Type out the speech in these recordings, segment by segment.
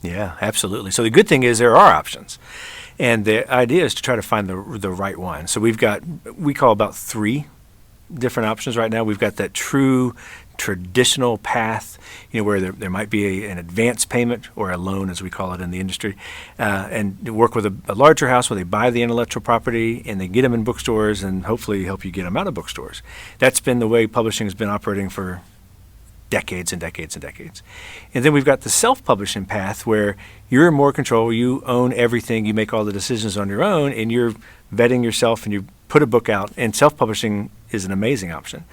Yeah, absolutely. So the good thing is there are options. And the idea is to try to find the right one. So we call about three different options right now. We've got that true traditional path, where there might be an advance payment or a loan, as we call it in the industry, and work with a larger house where they buy the intellectual property and they get them in bookstores and hopefully help you get them out of bookstores. That's been the way publishing has been operating for decades and decades and decades. And then we've got the self-publishing path where you're in more control, you own everything, you make all the decisions on your own, and you're vetting yourself and you put a book out. And self-publishing is an amazing option.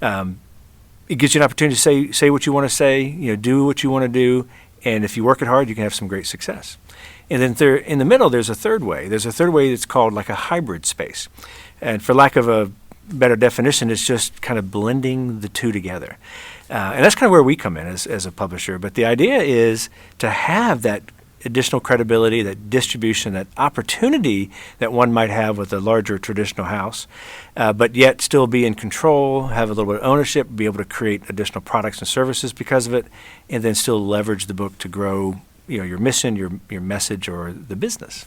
It gives you an opportunity to say what you want to say, do what you want to do, and if you work it hard, you can have some great success. And then in the middle, there's a third way. There's a third way that's called like a hybrid space. And for lack of a better definition, it's just kind of blending the two together. And that's kind of where we come in as a publisher. But the idea is to have that additional credibility, that distribution, that opportunity that one might have with a larger traditional house, but yet still be in control, have a little bit of ownership, be able to create additional products and services because of it, and then still leverage the book to grow your mission, your message, or the business.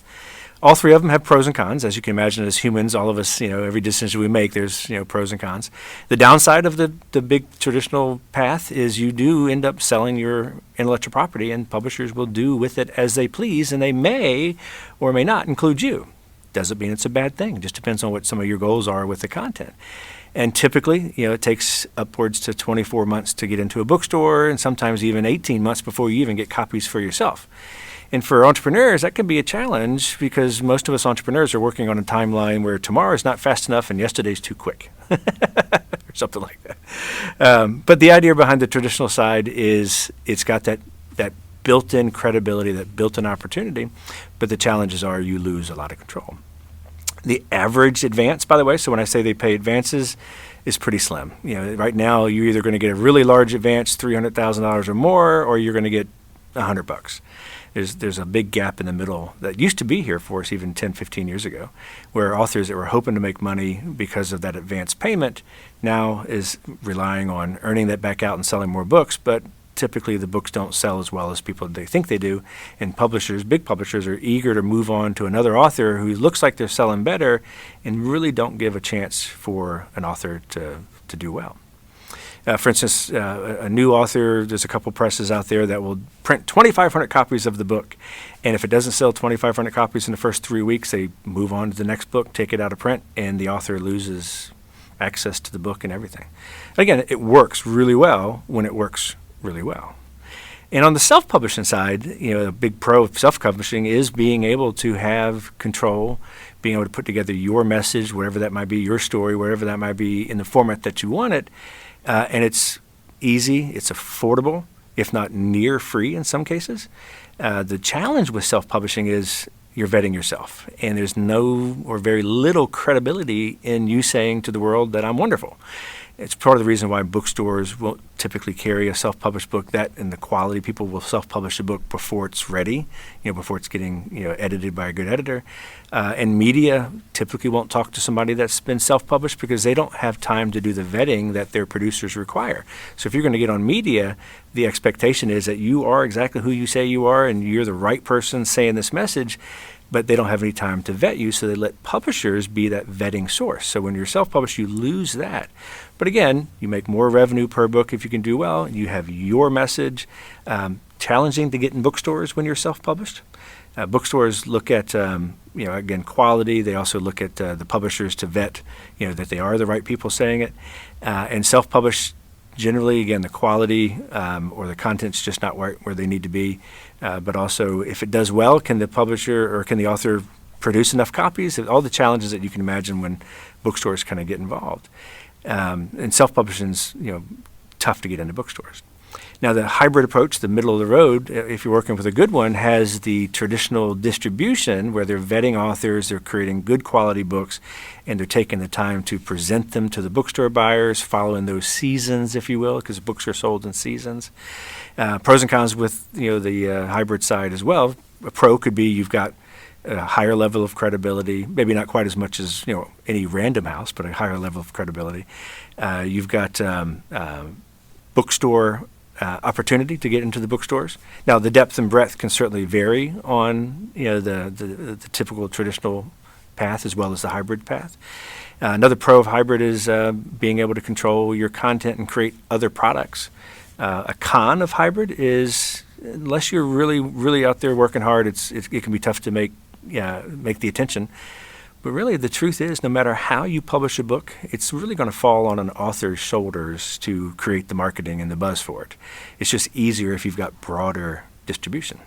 All three of them have pros and cons. As you can imagine, as humans, all of us, every decision we make, there's pros and cons. The downside of the big traditional path is you do end up selling your intellectual property, and publishers will do with it as they please, and they may or may not include you. Doesn't mean it's a bad thing. It just depends on what some of your goals are with the content. And typically, it takes upwards to 24 months to get into a bookstore, and sometimes even 18 months before you even get copies for yourself. And for entrepreneurs, that can be a challenge because most of us entrepreneurs are working on a timeline where tomorrow is not fast enough and yesterday's too quick, or something like that. But the idea behind the traditional side is it's got that built-in credibility, that built-in opportunity, but the challenges are you lose a lot of control. The average advance, by the way, so when I say they pay advances, is pretty slim. Right now you're either going to get a really large advance, $300,000 or more, or you're going to get $100. There's a big gap in the middle that used to be here for us even 10, 15 years ago, where authors that were hoping to make money because of that advance payment now is relying on earning that back out and selling more books, but typically the books don't sell as well as they think they do, and big publishers are eager to move on to another author who looks like they're selling better and really don't give a chance for an author to do well. For instance, a new author, there's a couple presses out there that will print 2,500 copies of the book. And if it doesn't sell 2,500 copies in the first 3 weeks, they move on to the next book, take it out of print, and the author loses access to the book and everything. Again, it works really well when it works really well. And on the self-publishing side, a big pro of self-publishing is being able to have control, being able to put together your message, whatever that might be, your story, wherever that might be, in the format that you want it. And it's easy, it's affordable, if not near free in some cases. The challenge with self-publishing is you're vetting yourself, and there's no or very little credibility in you saying to the world that I'm wonderful. It's part of the reason why bookstores won't typically carry a self-published book. That and the quality, people will self-publish a book before it's ready, before it's getting edited by a good editor. And media typically won't talk to somebody that's been self-published because they don't have time to do the vetting that their producers require. So if you're going to get on media, the expectation is that you are exactly who you say you are, and you're the right person saying this message. But they don't have any time to vet you, so they let publishers be that vetting source. So when you're self-published, you lose that. But again, you make more revenue per book if you can do well. You have your message. Challenging to get in bookstores when you're self-published. Bookstores look at, again, quality. They also look at the publishers to vet, that they are the right people saying it. And self-published, generally, again, the quality or the content's just not where they need to be. But also, if it does well, can the publisher or can the author produce enough copies? All the challenges that you can imagine when bookstores kind of get involved. And self-publishing's, tough to get into bookstores. Now, the hybrid approach, the middle of the road, if you're working with a good one, has the traditional distribution where they're vetting authors, they're creating good quality books, and they're taking the time to present them to the bookstore buyers, following those seasons, if you will, because books are sold in seasons. Pros and cons with the hybrid side as well. A pro could be you've got a higher level of credibility, maybe not quite as much as any random house, but a higher level of credibility. You've got bookstore opportunity to get into the bookstores. Now, the depth and breadth can certainly vary on the typical traditional path as well as the hybrid path. Another pro of hybrid is being able to control your content and create other products. A con of hybrid is unless you're really out there working hard, it can be tough to make the attention. But really, the truth is, no matter how you publish a book, it's really going to fall on an author's shoulders to create the marketing and the buzz for it. It's just easier if you've got broader distribution.